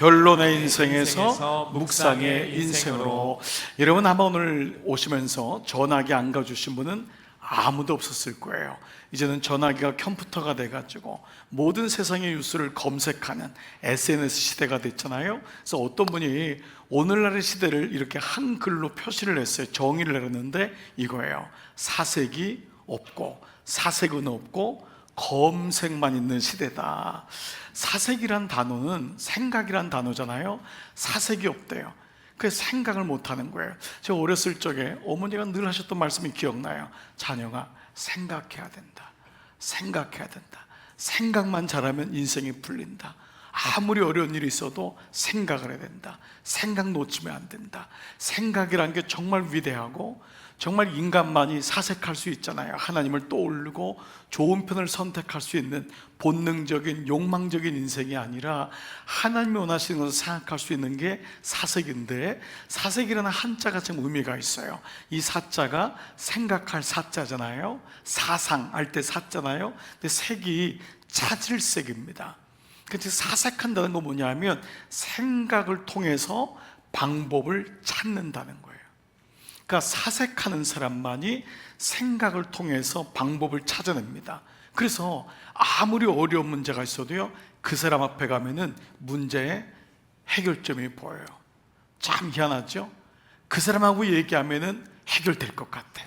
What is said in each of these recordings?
변론의 인생에서 묵상의 인생으로. 여러분 아마 오늘 오시면서 전화기 안 가주신 분은 아무도 없었을 거예요. 이제는 전화기가 컴퓨터가 돼가지고 모든 세상의 뉴스를 검색하는 SNS 시대가 됐잖아요. 그래서 어떤 분이 오늘날의 시대를 이렇게 한글로 표시를 했어요. 정의를 내렸는데 이거예요. 사색이 없고 사색은 없고 검색만 있는 시대다. 사색이란 단어는 생각이란 단어잖아요. 사색이 없대요. 그래서 생각을 못하는 거예요. 제가 어렸을 적에 어머니가 늘 하셨던 말씀이 기억나요. 자녀가 생각해야 된다. 생각해야 된다. 생각만 잘하면 인생이 풀린다. 아무리 어려운 일이 있어도 생각을 해야 된다. 생각 놓치면 안 된다. 생각이란 게 정말 위대하고 정말 인간만이 사색할 수 있잖아요. 하나님을 떠올리고 좋은 편을 선택할 수 있는 본능적인 욕망적인 인생이 아니라 하나님이 원하시는 것을 생각할 수 있는 게 사색인데, 사색이라는 한자가 참 의미가 있어요. 이 사자가 생각할 사자잖아요. 사상할 때 사잖아요. 근데 색이 찾을 색입니다. 그래서 사색한다는 건 뭐냐면 생각을 통해서 방법을 찾는다는 거예요. 그러니까 사색하는 사람만이 생각을 통해서 방법을 찾아냅니다. 그래서 아무리 어려운 문제가 있어도요, 그 사람 앞에 가면은 문제의 해결점이 보여요. 참 희한하죠? 그 사람하고 얘기하면은 해결될 것 같아.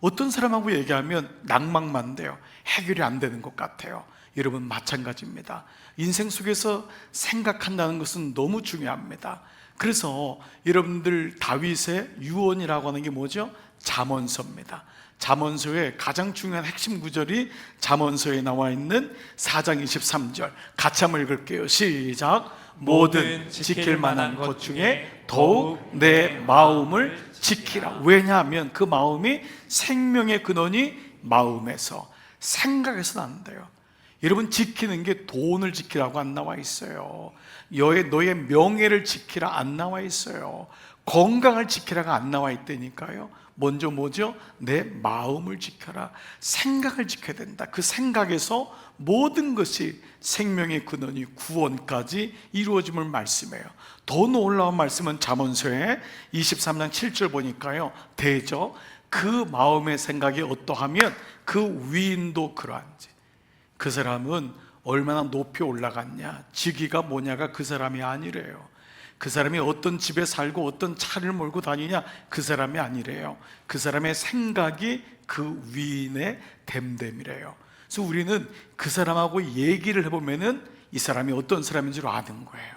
어떤 사람하고 얘기하면 낭만만 돼요. 해결이 안 되는 것 같아요. 여러분 마찬가지입니다. 인생 속에서 생각한다는 것은 너무 중요합니다. 그래서 여러분들 다윗의 유언이라고 하는 게 뭐죠? 잠언서입니다. 잠언서의 가장 중요한 핵심 구절이 잠언서에 나와 있는 4장 23절 같이 한번 읽을게요. 시작. 모든 지킬 만한 것 중에 더욱 내 마음을 지키라. 왜냐하면 그 마음이 생명의 근원이 마음에서, 생각에서 난대요. 여러분 지키는 게 돈을 지키라고 안 나와 있어요. 너의 명예를 지키라 안 나와 있어요. 건강을 지키라가 안 나와 있다니까요. 먼저 뭐죠? 내 마음을 지켜라. 생각을 지켜야 된다. 그 생각에서 모든 것이 생명의 근원이 구원까지 이루어짐을 말씀해요. 더 놀라운 말씀은 잠언서에 23장 7절 보니까요, 대저 그 마음의 생각이 어떠하면 그 위인도 그러한지. 그 사람은 얼마나 높이 올라갔냐, 직위가 뭐냐가 그 사람이 아니래요. 그 사람이 어떤 집에 살고 어떤 차를 몰고 다니냐, 그 사람이 아니래요. 그 사람의 생각이 그 위인의 됨됨이래요. 그래서 우리는 그 사람하고 얘기를 해보면은 이 사람이 어떤 사람인 줄 아는 거예요.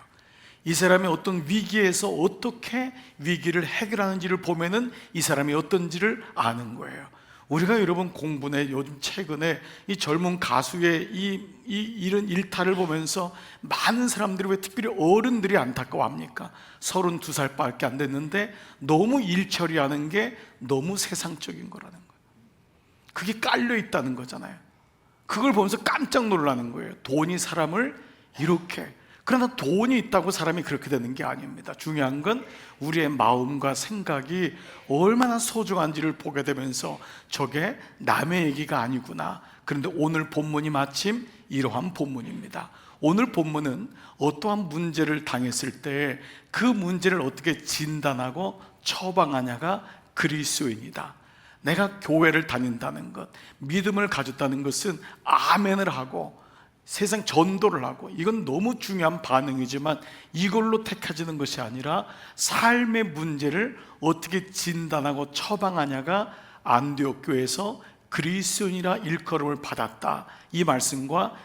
이 사람이 어떤 위기에서 어떻게 위기를 해결하는지를 보면은 이 사람이 어떤지를 아는 거예요. 우리가 여러분 공부네, 요즘 최근에 이 젊은 가수의 이런 일탈을 보면서 많은 사람들이, 왜 특별히 어른들이 안타까워합니까? 32살밖에 안 됐는데 너무 일 처리하는 게 너무 세상적인 거라는 거예요. 그게 깔려 있다는 거잖아요. 그걸 보면서 깜짝 놀라는 거예요. 돈이 사람을 이렇게. 그러나 돈이 있다고 사람이 그렇게 되는 게 아닙니다. 중요한 건 우리의 마음과 생각이 얼마나 소중한지를 보게 되면서 저게 남의 얘기가 아니구나. 그런데 오늘 본문이 마침 이러한 본문입니다. 오늘 본문은 어떠한 문제를 당했을 때 그 문제를 어떻게 진단하고 처방하냐가 그리스도인이다. 내가 교회를 다닌다는 것, 믿음을 가졌다는 것은 아멘을 하고 세상 전도를 하고, 이건 너무 중요한 반응이지만 이걸로 택해지는 것이 아니라 삶의 문제를 어떻게 진단하고 처방하냐가 안디옥 교회에서 그리스도인이라 일컬음을 받았다, 이 말씀과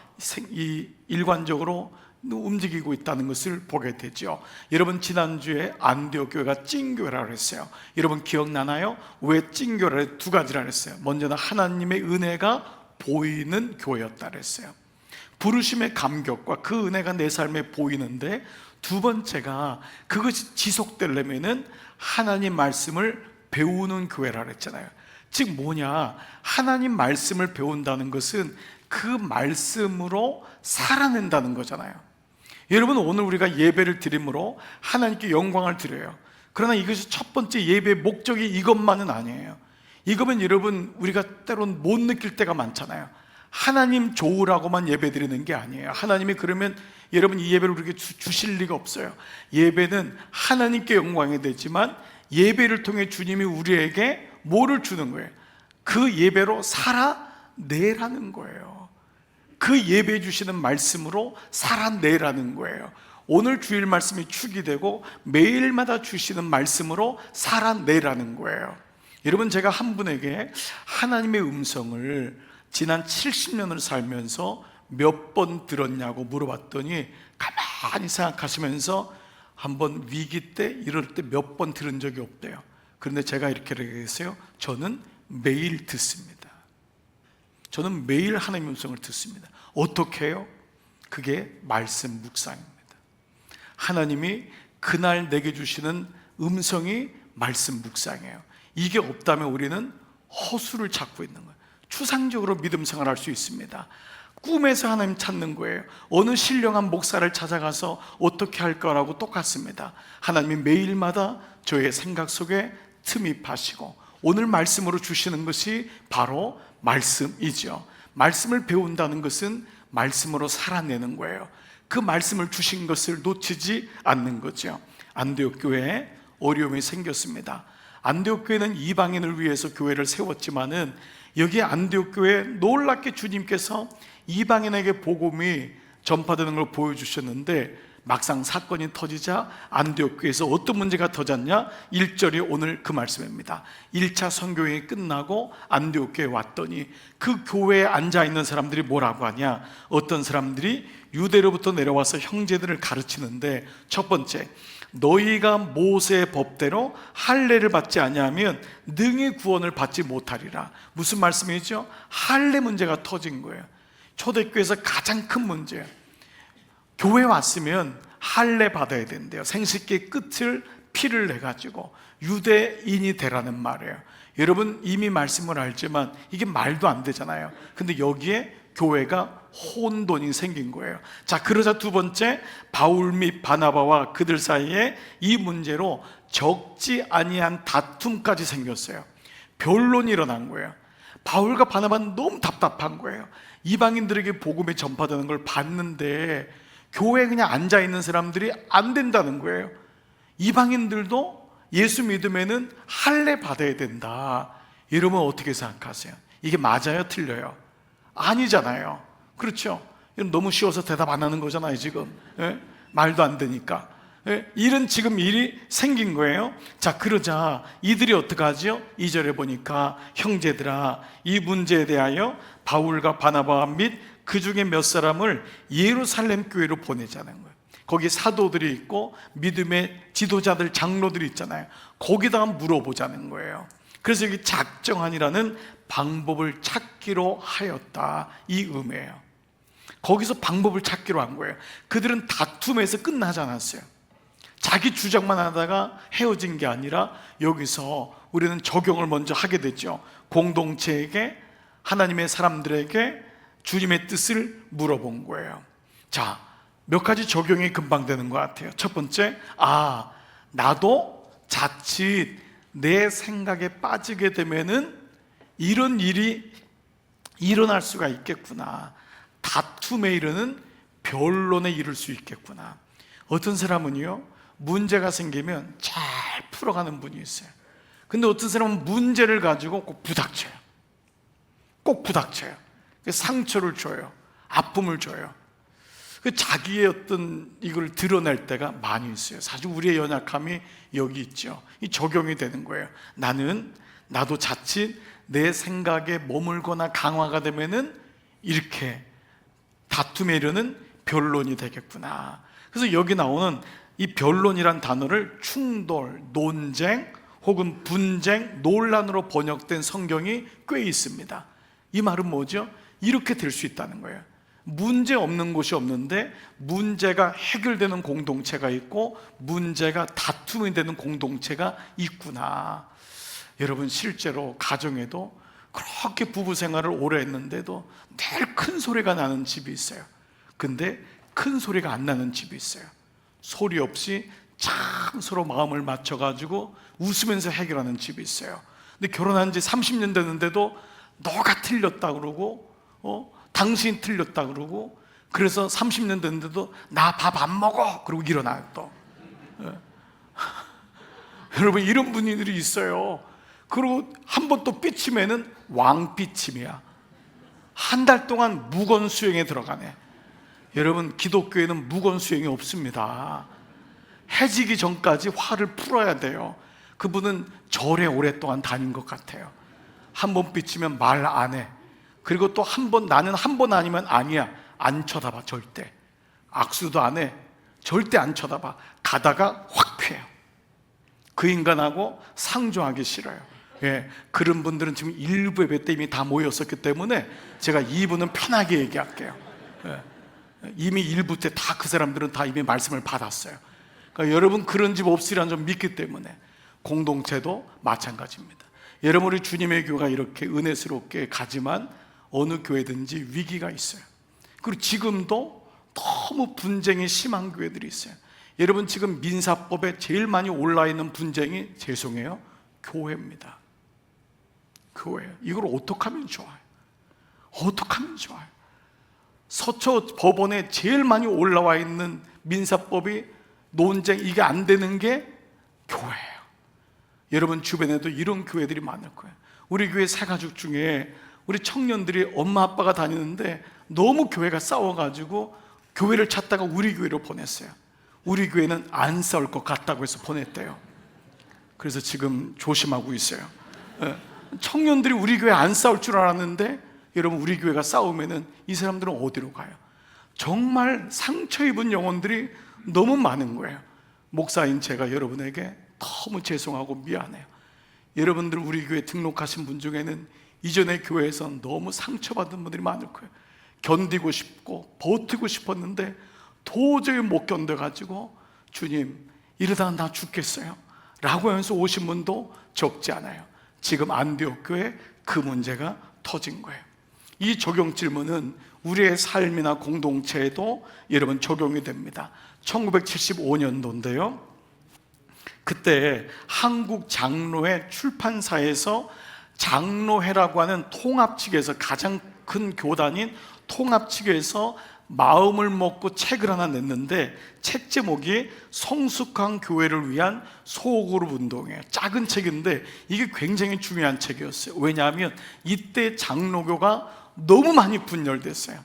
이 일관적으로 움직이고 있다는 것을 보게 되죠. 여러분 지난주에 안디옥 교회가 찐교회라고 그랬어요. 여러분 기억나나요? 왜 찐교회를 두 가지라 그랬어요. 먼저는 하나님의 은혜가 보이는 교회였다 그랬어요. 부르심의 감격과 그 은혜가 내 삶에 보이는데, 두 번째가 그것이 지속되려면은 하나님 말씀을 배우는 교회라 그랬잖아요. 즉 뭐냐, 하나님 말씀을 배운다는 것은 그 말씀으로 살아낸다는 거잖아요. 여러분 오늘 우리가 예배를 드림으로 하나님께 영광을 드려요. 그러나 이것이 첫 번째 예배의 목적이 이것만은 아니에요. 이거면 여러분 우리가 때론 못 느낄 때가 많잖아요. 하나님 좋으라고만 예배 드리는 게 아니에요. 하나님이 그러면 여러분 이 예배를 그렇게 주실 리가 없어요. 예배는 하나님께 영광이 되지만 예배를 통해 주님이 우리에게 뭐를 주는 거예요? 그 예배로 살아내라는 거예요. 그 예배 주시는 말씀으로 살아내라는 거예요. 오늘 주일 말씀이 축이 되고 매일마다 주시는 말씀으로 살아내라는 거예요. 여러분, 제가 한 분에게 하나님의 음성을 지난 70년을 살면서 몇 번 들었냐고 물어봤더니 가만히 생각하시면서 한번 위기 때 이럴 때 몇 번 들은 적이 없대요. 그런데 제가 이렇게 얘기했어요. 저는 매일 듣습니다. 저는 매일 하나님의 음성을 듣습니다. 어떻게 해요? 그게 말씀 묵상입니다. 하나님이 그날 내게 주시는 음성이 말씀 묵상이에요. 이게 없다면 우리는 허수를 찾고 있는 거예요. 추상적으로 믿음 생활할 수 있습니다. 꿈에서 하나님 찾는 거예요. 어느 신령한 목사를 찾아가서 어떻게 할 거라고 똑같습니다. 하나님이 매일마다 저의 생각 속에 틈입하시고 오늘 말씀으로 주시는 것이 바로 말씀이죠. 말씀을 배운다는 것은 말씀으로 살아내는 거예요. 그 말씀을 주신 것을 놓치지 않는 거죠. 안디옥 교회에 어려움이 생겼습니다. 안디옥 교회는 이방인을 위해서 교회를 세웠지만은 여기 안디옥 교회에 놀랍게 주님께서 이방인에게 복음이 전파되는 걸 보여주셨는데 막상 사건이 터지자 안디옥 교회에서 어떤 문제가 터졌냐? 1절이 오늘 그 말씀입니다. 1차 선교회가 끝나고 안디옥 교회에 왔더니 그 교회에 앉아있는 사람들이 뭐라고 하냐? 어떤 사람들이 유대로부터 내려와서 형제들을 가르치는데 첫 번째, 너희가 모세의 법대로 할례를 받지 아니하면 능히 구원을 받지 못하리라. 무슨 말씀이죠? 할례 문제가 터진 거예요. 초대교회에서 가장 큰 문제예요. 교회 왔으면 할례 받아야 된대요. 생식기의 끝을 피를 내가지고 유대인이 되라는 말이에요. 여러분 이미 말씀을 알지만 이게 말도 안 되잖아요. 근데 여기에 교회가 혼돈이 생긴 거예요. 자, 그러자 두 번째, 바울 및 바나바와 그들 사이에 이 문제로 적지 아니한 다툼까지 생겼어요. 변론이 일어난 거예요. 바울과 바나바는 너무 답답한 거예요. 이방인들에게 복음이 전파되는 걸 봤는데 교회에 그냥 앉아있는 사람들이 안 된다는 거예요. 이방인들도 예수 믿으면은 할례 받아야 된다. 여러분 어떻게 생각하세요? 이게 맞아요? 틀려요? 아니잖아요. 그렇죠? 너무 쉬워서 대답 안 하는 거잖아요 지금. 예? 말도 안 되니까. 예? 이런 지금 일이 생긴 거예요. 자, 그러자 이들이 어떡하죠? 2절에 보니까 형제들아, 이 문제에 대하여 바울과 바나바 및 그 중에 몇 사람을 예루살렘 교회로 보내자는 거예요. 거기 사도들이 있고 믿음의 지도자들, 장로들이 있잖아요. 거기다가 물어보자는 거예요. 그래서 여기 작정하니라는 방법을 찾기로 하였다, 이 의미예요. 거기서 방법을 찾기로 한 거예요. 그들은 다툼에서 끝나지 않았어요. 자기 주장만 하다가 헤어진 게 아니라 여기서 우리는 적용을 먼저 하게 됐죠. 공동체에게, 하나님의 사람들에게 주님의 뜻을 물어본 거예요. 자, 몇 가지 적용이 금방 되는 것 같아요. 첫 번째, 나도 자칫 내 생각에 빠지게 되면은 이런 일이 일어날 수가 있겠구나. 다툼에 이르는 변론에 이를 수 있겠구나. 어떤 사람은요, 문제가 생기면 잘 풀어가는 분이 있어요. 근데 어떤 사람은 문제를 가지고 꼭 부닥쳐요. 꼭 부닥쳐요. 상처를 줘요. 아픔을 줘요. 자기의 어떤 이걸 드러낼 때가 많이 있어요. 사실 우리의 연약함이 여기 있죠. 이 적용이 되는 거예요. 나도 자칫 내 생각에 머물거나 강화가 되면은 이렇게 다툼에 이르는 변론이 되겠구나. 그래서 여기 나오는 이 변론이란 단어를 충돌, 논쟁 혹은 분쟁, 논란으로 번역된 성경이 꽤 있습니다. 이 말은 뭐죠? 이렇게 될 수 있다는 거예요. 문제 없는 곳이 없는데 문제가 해결되는 공동체가 있고 문제가 다툼이 되는 공동체가 있구나. 여러분 실제로 가정에도 그렇게 부부 생활을 오래 했는데도 늘 큰 소리가 나는 집이 있어요. 근데 큰 소리가 안 나는 집이 있어요. 소리 없이 참 서로 마음을 맞춰가지고 웃으면서 해결하는 집이 있어요. 근데 결혼한 지 30년 됐는데도 너가 틀렸다 그러고 당신이 틀렸다 그러고, 그래서 30년 됐는데도 나 밥 안 먹어 그러고 일어나요 또. 여러분, 이런 분들이 있어요. 그리고 한 번 또 삐치면은 왕삐침이야. 한 달 동안 묵언 수행에 들어가네. 여러분, 기독교에는 묵언 수행이 없습니다. 해지기 전까지 화를 풀어야 돼요. 그분은 절에 오랫동안 다닌 것 같아요. 한 번 삐치면 말 안 해. 그리고 또 한 번, 나는 한 번 아니면 아니야. 안 쳐다봐. 절대 악수도 안 해. 절대 안 쳐다봐. 가다가 확 피해요. 그 인간하고 상종하기 싫어요. 예, 그런 분들은 지금 일부 예배 때 이미 다 모였었기 때문에 제가 2부는 편하게 얘기할게요. 예, 이미 1부 때 다 그 사람들은 다 이미 말씀을 받았어요. 그러니까 여러분, 그런 집 없으리란 점 믿기 때문에. 공동체도 마찬가지입니다. 여러분, 우리 주님의 교회가 이렇게 은혜스럽게 가지만 어느 교회든지 위기가 있어요. 그리고 지금도 너무 분쟁이 심한 교회들이 있어요. 여러분, 지금 민사법에 제일 많이 올라 있는 분쟁이, 죄송해요, 교회입니다. 교회예요. 이걸 어떻게 하면 좋아요? 어떻게 하면 좋아요? 서초 법원에 제일 많이 올라와 있는 민사법이 논쟁, 이게 안 되는 게 교회예요. 여러분 주변에도 이런 교회들이 많을 거예요. 우리 교회 새가족 중에 우리 청년들이 엄마 아빠가 다니는데 너무 교회가 싸워가지고 교회를 찾다가 우리 교회로 보냈어요. 우리 교회는 안 싸울 것 같다고 해서 보냈대요. 그래서 지금 조심하고 있어요. 청년들이 우리 교회 안 싸울 줄 알았는데, 여러분, 우리 교회가 싸우면은 이 사람들은 어디로 가요? 정말 상처 입은 영혼들이 너무 많은 거예요. 목사인 제가 여러분에게 너무 죄송하고 미안해요. 여러분들 우리 교회 등록하신 분 중에는 이전에 교회에서 너무 상처받은 분들이 많을 거예요. 견디고 싶고 버티고 싶었는데 도저히 못 견뎌가지고 주님, 이러다가 나 죽겠어요 라고 하면서 오신 분도 적지 않아요. 지금 안디옥 교회 그 문제가 터진 거예요. 이 적용 질문은 우리의 삶이나 공동체에도 여러분 적용이 됩니다. 1975년도인데요 그때 한국 장로회 출판사에서 장로회라고 하는 통합 측에서, 가장 큰 교단인 통합 측에서 마음을 먹고 책을 하나 냈는데, 책 제목이 성숙한 교회를 위한 소그룹 운동이에요. 작은 책인데 이게 굉장히 중요한 책이었어요. 왜냐하면 이때 장로교가 너무 많이 분열됐어요.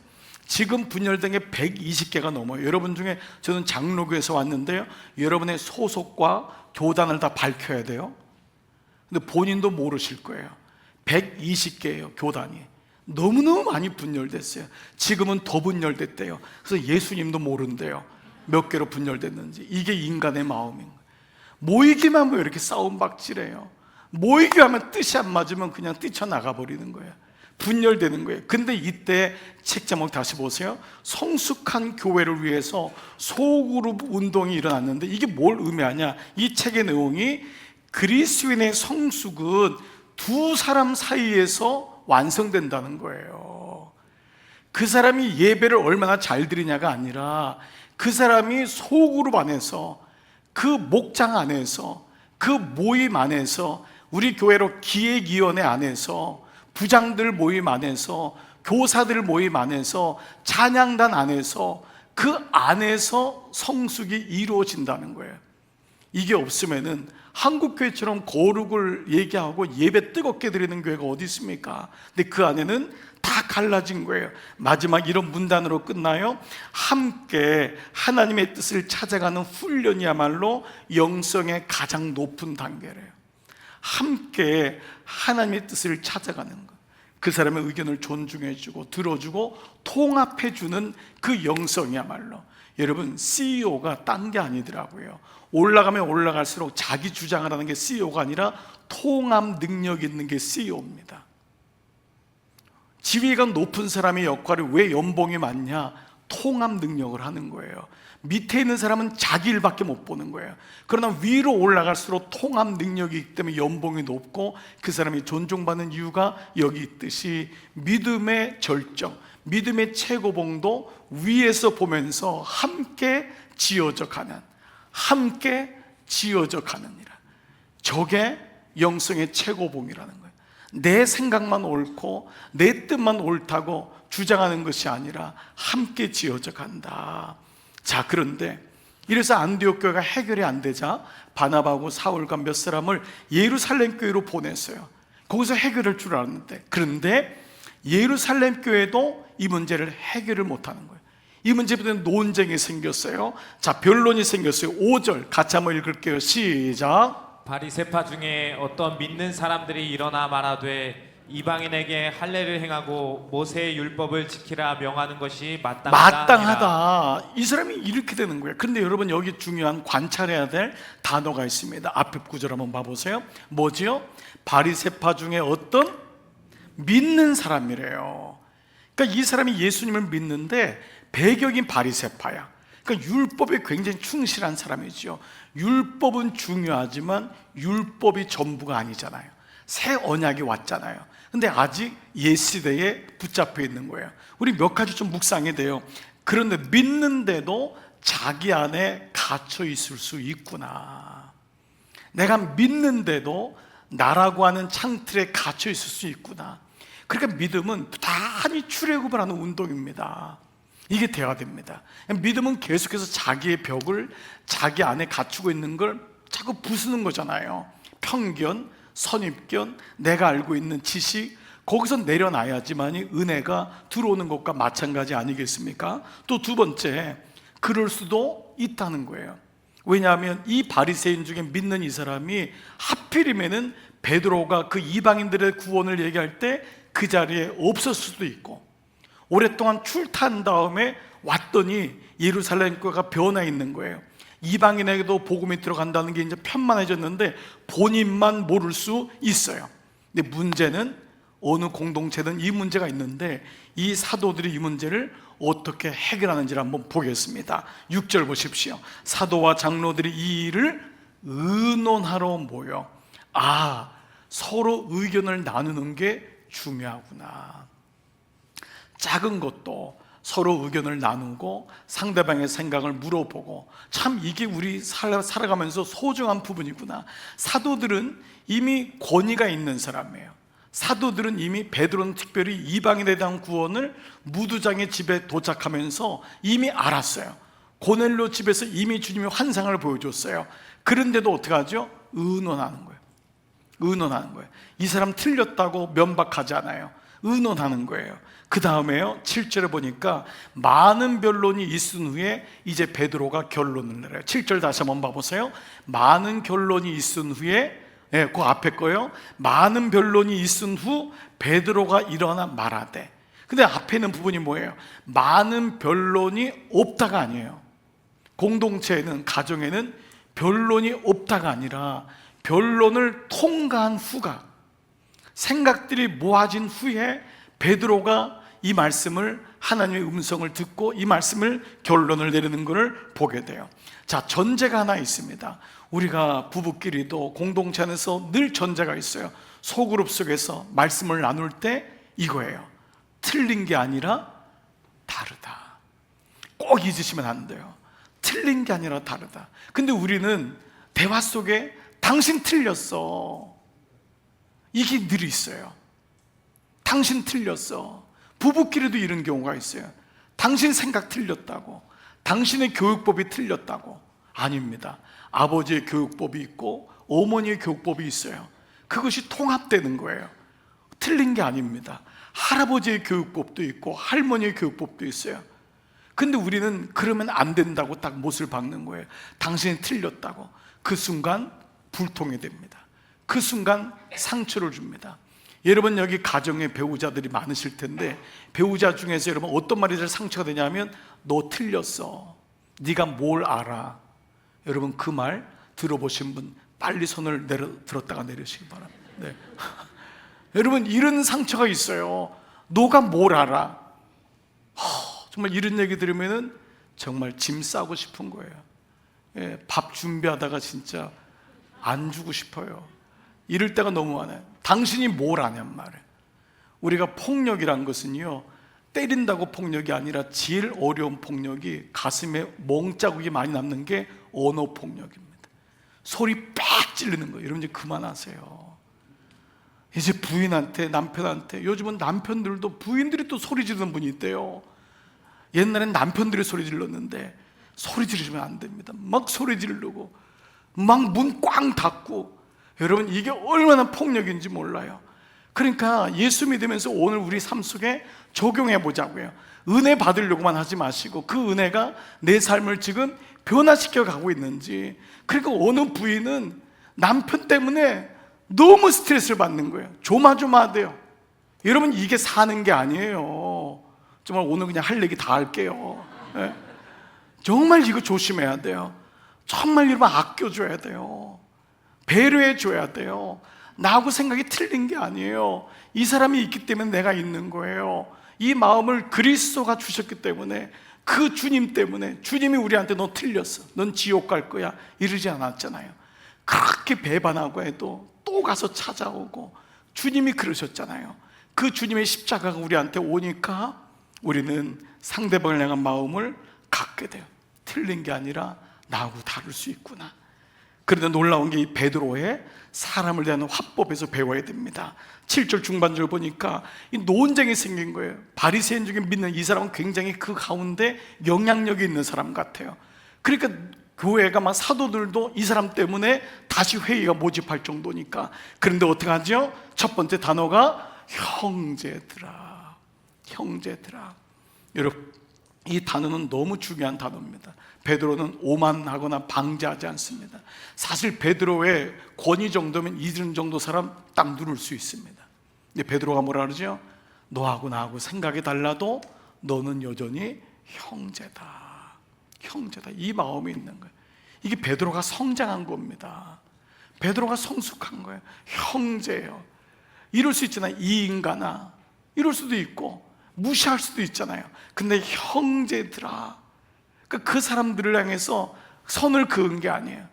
지금 분열된 게 120개가 넘어요. 여러분 중에 저는 장로교에서 왔는데요, 여러분의 소속과 교단을 다 밝혀야 돼요. 근데 본인도 모르실 거예요. 120개예요, 교단이. 너무너무 많이 분열됐어요. 지금은 더 분열됐대요. 그래서 예수님도 모른대요, 몇 개로 분열됐는지. 이게 인간의 마음인 거예요. 모이기만 하면 이렇게 싸움박질해요. 모이기만 하면 뜻이 안 맞으면 그냥 뛰쳐나가 버리는 거예요. 분열되는 거예요. 근데 이때 책 제목 다시 보세요. 성숙한 교회를 위해서 소그룹 운동이 일어났는데, 이게 뭘 의미하냐? 이 책의 내용이 그리스도인의 성숙은 두 사람 사이에서 완성된다는 거예요. 그 사람이 예배를 얼마나 잘 드리냐가 아니라 그 사람이 소그룹 안에서, 그 목장 안에서, 그 모임 안에서, 우리 교회로 기획위원회 안에서, 부장들 모임 안에서, 교사들 모임 안에서, 찬양단 안에서, 그 안에서 성숙이 이루어진다는 거예요. 이게 없으면은 한국교회처럼 거룩을 얘기하고 예배 뜨겁게 드리는 교회가 어디 있습니까? 근데 그 안에는 다 갈라진 거예요. 마지막 이런 문단으로 끝나요. 함께 하나님의 뜻을 찾아가는 훈련이야말로 영성의 가장 높은 단계래요. 함께 하나님의 뜻을 찾아가는 것, 그 사람의 의견을 존중해주고 들어주고 통합해주는 그 영성이야말로, 여러분, CEO가 딴 게 아니더라고요. 올라가면 올라갈수록 자기 주장을 하는 게 CEO가 아니라 통합 능력 있는 게 CEO입니다. 지위가 높은 사람의 역할이 왜 연봉이 많냐? 통합 능력을 하는 거예요. 밑에 있는 사람은 자기 일밖에 못 보는 거예요. 그러나 위로 올라갈수록 통합 능력이 있기 때문에 연봉이 높고 그 사람이 존중받는 이유가 여기 있듯이 믿음의 절정, 믿음의 최고봉도 위에서 보면서 함께 지어져 가는, 함께 지어져 가느니라. 저게 영성의 최고봉이라는 거예요. 내 생각만 옳고 내 뜻만 옳다고 주장하는 것이 아니라 함께 지어져 간다. 자, 그런데 이래서 안디옥 교회가 해결이 안 되자 바나바하고 사울과 몇 사람을 예루살렘 교회로 보냈어요. 거기서 해결할 줄 알았는데, 그런데 예루살렘 교회도 이 문제를 해결을 못하는 거예요. 이 문제부터 논쟁이 생겼어요. 자, 변론이 생겼어요. 5절 같이 한번 읽을게요. 시작. 바리새파 중에 어떤 믿는 사람들이 일어나 말하되 이방인에게 할례를 행하고 모세의 율법을 지키라 명하는 것이 마땅하다. 이 사람이 이렇게 되는 거예요. 그런데 여러분, 여기 중요한 관찰해야 될 단어가 있습니다. 앞에 구절 한번 봐보세요. 뭐지요? 바리새파 중에 어떤 믿는 사람이래요. 그러니까 이 사람이 예수님을 믿는데 배경이 바리새파야. 그러니까 율법에 굉장히 충실한 사람이죠. 율법은 중요하지만 율법이 전부가 아니잖아요. 새 언약이 왔잖아요. 근데 아직 옛시대에 붙잡혀 있는 거예요. 우리 몇 가지 좀 묵상해야 돼요. 그런데 믿는데도 자기 안에 갇혀 있을 수 있구나. 내가 믿는데도 나라고 하는 창틀에 갇혀 있을 수 있구나. 그러니까 믿음은 부단히 출애굽을 하는 운동입니다. 이게 돼야 됩니다. 믿음은 계속해서 자기의 벽을 자기 안에 갖추고 있는 걸 자꾸 부수는 거잖아요. 편견, 선입견, 내가 알고 있는 지식, 거기서 내려놔야지만이 은혜가 들어오는 것과 마찬가지 아니겠습니까? 또 두 번째, 그럴 수도 있다는 거예요. 왜냐하면 이 바리새인 중에 믿는 이 사람이 하필이면은 베드로가 그 이방인들의 구원을 얘기할 때 그 자리에 없을 수도 있고, 오랫동안 출타한 다음에 왔더니 예루살렘 교회가 변해 있는 거예요. 이방인에게도 복음이 들어간다는 게 이제 편만해졌는데 본인만 모를 수 있어요. 근데 문제는 어느 공동체든 이 문제가 있는데 이 사도들이 이 문제를 어떻게 해결하는지를 한번 보겠습니다. 6절 보십시오. 사도와 장로들이 이 일을 의논하러 모여, 서로 의견을 나누는 게 중요하구나. 작은 것도 서로 의견을 나누고 상대방의 생각을 물어보고, 참 이게 우리 살아가면서 소중한 부분이구나. 사도들은 이미 권위가 있는 사람이에요. 사도들은 이미, 베드로는 특별히 이방인에 대한 구원을 무두장의 집에 도착하면서 이미 알았어요. 고넬료 집에서 이미 주님이 환상을 보여줬어요. 그런데도 어떻게 하죠? 의논하는 거예요. 의논하는 거예요. 이 사람 틀렸다고 면박하지 않아요. 의논하는 거예요. 그 다음에요, 7절에 보니까 많은 변론이 있은 후에 이제 베드로가 결론을 내려요. 7절 다시 한번 봐보세요. 많은 결론이 있은 후에, 그 앞에 거요. 많은 변론이 있은 후 베드로가 일어나 말하되. 근데 앞에 있는 부분이 뭐예요? 많은 변론이 없다가 아니에요. 공동체에는, 가정에는 변론이 없다가 아니라 변론을 통과한 후가, 생각들이 모아진 후에 베드로가 이 말씀을, 하나님의 음성을 듣고 이 말씀을, 결론을 내리는 것을 보게 돼요. 자, 전제가 하나 있습니다. 우리가 부부끼리도 공동체 안에서 늘 전제가 있어요. 소그룹 속에서 말씀을 나눌 때 이거예요. 틀린 게 아니라 다르다. 꼭 잊으시면 안 돼요. 틀린 게 아니라 다르다. 근데 우리는 대화 속에 당신 틀렸어, 이게 늘 있어요. 당신 틀렸어. 부부끼리도 이런 경우가 있어요. 당신 생각 틀렸다고, 당신의 교육법이 틀렸다고. 아닙니다. 아버지의 교육법이 있고 어머니의 교육법이 있어요. 그것이 통합되는 거예요. 틀린 게 아닙니다. 할아버지의 교육법도 있고 할머니의 교육법도 있어요. 근데 우리는 그러면 안 된다고 딱 못을 박는 거예요. 당신이 틀렸다고. 그 순간 불통이 됩니다. 그 순간 상처를 줍니다. 여러분, 여기 가정에 배우자들이 많으실 텐데, 배우자 중에서 여러분 어떤 말이 제일 상처가 되냐면, 너 틀렸어, 네가 뭘 알아. 여러분, 그 말 들어보신 분 빨리 손을 들었다가 내리시기 바랍니다. 네. 여러분, 이런 상처가 있어요. 너가 뭘 알아. 정말 이런 얘기 들으면 정말 짐 싸고 싶은 거예요. 밥 준비하다가 진짜 안 주고 싶어요. 이럴 때가 너무 많아요. 당신이 뭘 아냔 말이에요. 우리가 폭력이란 것은요, 때린다고 폭력이 아니라 제일 어려운 폭력이, 가슴에 멍자국이 많이 남는 게 언어 폭력입니다. 소리 빽 찌르는 거예요. 여러분 이제 그만하세요. 이제 부인한테, 남편한테, 요즘은 남편들도 부인들이 또 소리 지르는 분이 있대요. 옛날엔 남편들이 소리 질렀는데 소리 지르면 안 됩니다. 막 소리 지르고 막 문 꽝 닫고, 여러분 이게 얼마나 폭력인지 몰라요. 그러니까 예수 믿으면서 오늘 우리 삶 속에 적용해 보자고요. 은혜 받으려고만 하지 마시고 그 은혜가 내 삶을 지금 변화시켜 가고 있는지. 그러니까 어느 부인은 남편 때문에 너무 스트레스를 받는 거예요. 조마조마하대요. 여러분 이게 사는 게 아니에요. 정말 오늘 그냥 할 얘기 다 할게요. 네. 정말 이거 조심해야 돼요. 정말 여러분 아껴줘야 돼요. 배려해줘야 돼요. 나하고 생각이 틀린 게 아니에요. 이 사람이 있기 때문에 내가 있는 거예요. 이 마음을 그리스도가 주셨기 때문에, 그 주님 때문에, 주님이 우리한테 너 틀렸어, 넌 지옥 갈 거야 이러지 않았잖아요. 그렇게 배반하고 해도 또 가서 찾아오고, 주님이 그러셨잖아요. 그 주님의 십자가가 우리한테 오니까 우리는 상대방을 향한 마음을 갖게 돼요. 틀린 게 아니라 나하고 다를 수 있구나. 그런데 놀라운 게 이 베드로의 사람을 대하는 화법에서 배워야 됩니다. 7절 중반절 보니까 이 논쟁이 생긴 거예요. 바리새인 중에 믿는 이 사람은 굉장히 그 가운데 영향력이 있는 사람 같아요. 그러니까 교회가 막 사도들도 이 사람 때문에 다시 회의가 모집할 정도니까. 그런데 어떻게 하죠? 첫 번째 단어가 형제들아. 형제들아. 여러분 이 단어는 너무 중요한 단어입니다. 베드로는 오만하거나 방자하지 않습니다. 사실 베드로의 권위 정도면 이런 정도 사람 딱 누를 수 있습니다. 근데 베드로가 뭐라 그러죠? 너하고 나하고 생각이 달라도 너는 여전히 형제다. 형제다. 이 마음이 있는 거예요. 이게 베드로가 성장한 겁니다. 베드로가 성숙한 거예요. 형제예요. 이럴 수 있잖아요. 이 인간아. 이럴 수도 있고 무시할 수도 있잖아요. 근데 형제들아, 그 사람들을 향해서 선을 그은 게 아니에요.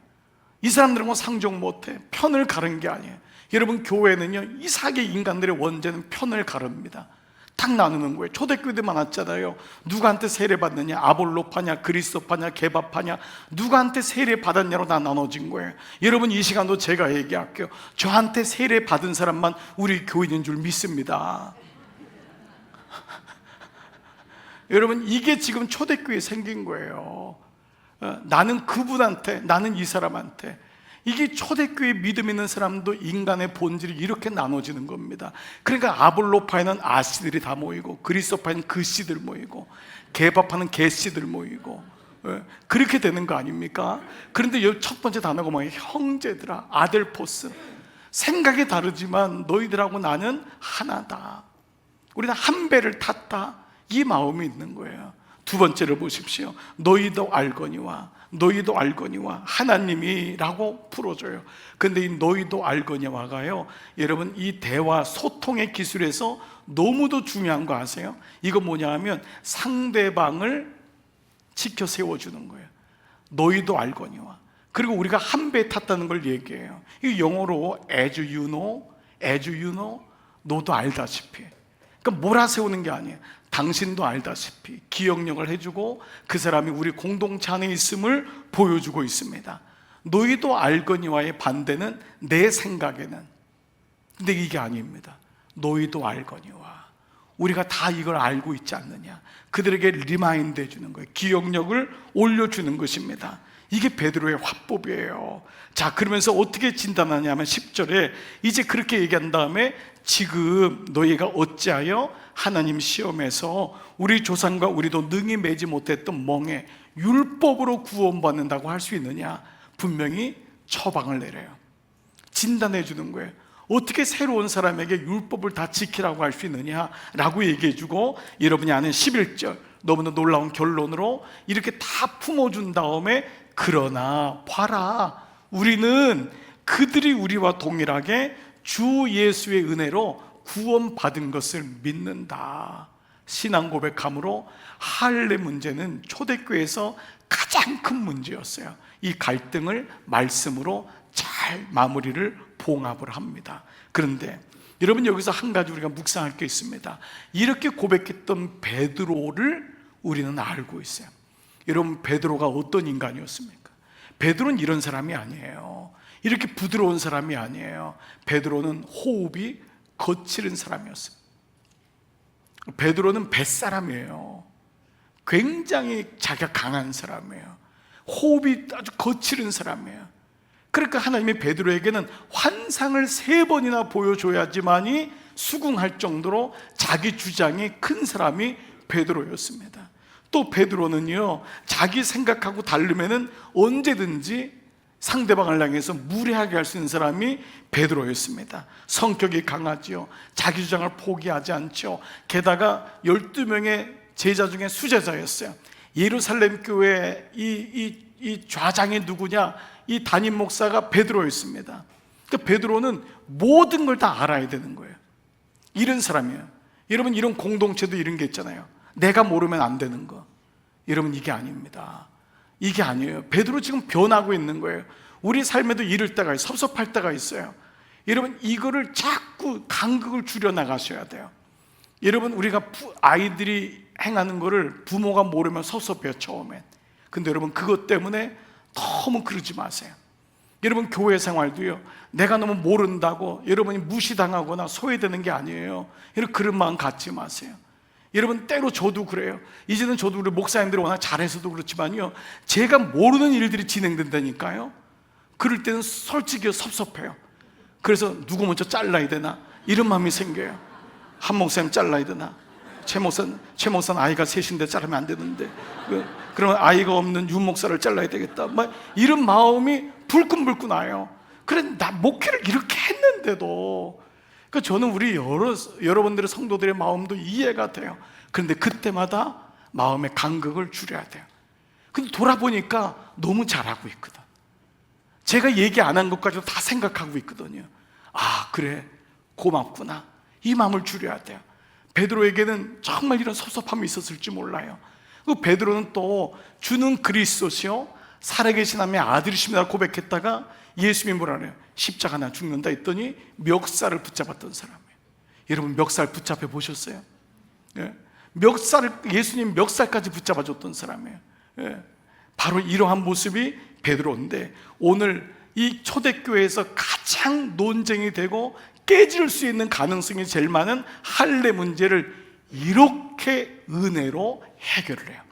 이 사람들은 뭐 상종 못해, 편을 가른 게 아니에요. 여러분 교회는요, 이상하게 인간들의 원죄는 편을 가릅니다. 딱 나누는 거예요. 초대교회도 많았잖아요. 누구한테 세례받느냐, 아볼로파냐, 그리스도파냐, 개바파냐, 누구한테 세례받았냐로 다 나눠진 거예요. 여러분 이 시간도 제가 얘기할게요. 저한테 세례받은 사람만 우리 교인인 줄 믿습니다. 여러분 이게 지금 초대교회에 생긴 거예요. 나는 그분한테, 나는 이 사람한테. 이게 초대교회 믿음 있는 사람도 인간의 본질이 이렇게 나눠지는 겁니다. 그러니까 아볼로파에는 아씨들이 다 모이고, 그리스도파에는 그씨들 모이고, 개바파는 개씨들 모이고, 그렇게 되는 거 아닙니까? 그런데 여기 첫 번째 단어가 뭐예요? 형제들아, 아델포스. 생각이 다르지만 너희들하고 나는 하나다. 우리는 한 배를 탔다. 이 마음이 있는 거예요. 두 번째를 보십시오. 너희도 알거니와, 너희도 알거니와, 하나님이라고 풀어줘요. 근데 이 너희도 알거니와가요, 여러분 이 대화 소통의 기술에서 너무도 중요한 거 아세요? 이거 뭐냐 하면 상대방을 지켜 세워주는 거예요. 너희도 알거니와. 그리고 우리가 한 배에 탔다는 걸 얘기해요. 이 영어로 as you know, 너도 알다시피. 그러니까 몰아세우는 게 아니에요. 당신도 알다시피 기억력을 해주고 그 사람이 우리 공동체 안에 있음을 보여주고 있습니다. 너희도 알거니와의 반대는 내 생각에는, 근데 이게 아닙니다. 너희도 알거니와, 우리가 다 이걸 알고 있지 않느냐. 그들에게 리마인드 해주는 거예요. 기억력을 올려주는 것입니다. 이게 베드로의 화법이에요. 자, 그러면서 어떻게 진단하냐면 10절에 이제 그렇게 얘기한 다음에 지금 너희가 어찌하여 하나님 시험에서 우리 조상과 우리도 능히 매지 못했던 멍에 율법으로 구원받는다고 할 수 있느냐. 분명히 처방을 내려요. 진단해 주는 거예요. 어떻게 새로운 사람에게 율법을 다 지키라고 할 수 있느냐라고 얘기해 주고, 여러분이 아는 11절 너무나 놀라운 결론으로 이렇게 다 품어준 다음에 그러나 봐라, 우리는 그들이 우리와 동일하게 주 예수의 은혜로 구원받은 것을 믿는다. 신앙 고백함으로 할례 문제는 초대교회에서 가장 큰 문제였어요. 이 갈등을 말씀으로 잘 마무리를 봉합을 합니다. 그런데 여러분 여기서 한 가지 우리가 묵상할 게 있습니다. 이렇게 고백했던 베드로를 우리는 알고 있어요. 여러분 베드로가 어떤 인간이었습니까? 베드로는 이런 사람이 아니에요. 이렇게 부드러운 사람이 아니에요. 베드로는 호흡이 거칠은 사람이었어요. 베드로는 뱃사람이에요. 굉장히 자기가 강한 사람이에요. 호흡이 아주 거칠은 사람이에요. 그러니까 하나님이 베드로에게는 환상을 3번이나 보여줘야지만이 수긍할 정도로 자기 주장이 큰 사람이 베드로였습니다. 또 베드로는요, 자기 생각하고 다르면은 언제든지 상대방을 향해서 무례하게 할 수 있는 사람이 베드로였습니다. 성격이 강하지요. 자기 주장을 포기하지 않죠. 게다가 12명의 제자 중에 수제자였어요. 예루살렘 교회 이 좌장이 누구냐? 이 담임 목사가 베드로였습니다. 그러니까 베드로는 모든 걸 다 알아야 되는 거예요. 이런 사람이에요. 여러분, 이런 공동체도 이런 게 있잖아요. 내가 모르면 안 되는 거. 여러분, 이게 아닙니다. 이게 아니에요. 베드로 지금 변하고 있는 거예요. 우리 삶에도 이럴 때가 있어요. 섭섭할 때가 있어요. 여러분, 이거를 자꾸 간극을 줄여 나가셔야 돼요. 여러분, 우리가 아이들이 행하는 거를 부모가 모르면 섭섭해요, 처음엔. 근데 여러분, 그것 때문에 너무 그러지 마세요. 여러분, 교회 생활도요, 내가 너무 모른다고 여러분이 무시당하거나 소외되는 게 아니에요. 여러분, 그런 마음 갖지 마세요. 여러분, 때로 저도 그래요. 이제는 저도 우리 목사님들이 워낙 잘해서도 그렇지만요, 제가 모르는 일들이 진행된다니까요. 그럴 때는 솔직히 섭섭해요. 그래서 누구 먼저 잘라야 되나 이런 마음이 생겨요. 한 목사님 잘라야 되나, 최 목사는 아이가 셋인데 자르면 안 되는데, 그러면 아이가 없는 윤 목사를 잘라야 되겠다, 막 이런 마음이 불끈불끈 와요. 그래, 나 목회를 이렇게 했는데도. 그러니까 저는 우리 여러분들의 성도들의 마음도 이해가 돼요. 그런데 그때마다 마음의 간극을 줄여야 돼요. 근데 돌아보니까 너무 잘하고 있거든. 제가 얘기 안 한 것까지도 다 생각하고 있거든요. 아, 그래, 고맙구나. 이 마음을 줄여야 돼요. 베드로에게는 정말 이런 섭섭함이 있었을지 몰라요. 그 베드로는 또 주는 그리스도시요 살아계신 하나님의 아들이십니다 고백했다가 예수님이 뭐라 그래요? 십자가 나 죽는다 했더니 멱살을 붙잡았던 사람이에요. 여러분, 멱살 붙잡혀 보셨어요? 예? 예수님 멱살까지 붙잡아줬던 사람이에요. 예? 바로 이러한 모습이 베드로인데, 오늘 이 초대교회에서 가장 논쟁이 되고 깨질 수 있는 가능성이 제일 많은 할례 문제를 이렇게 은혜로 해결을 해요.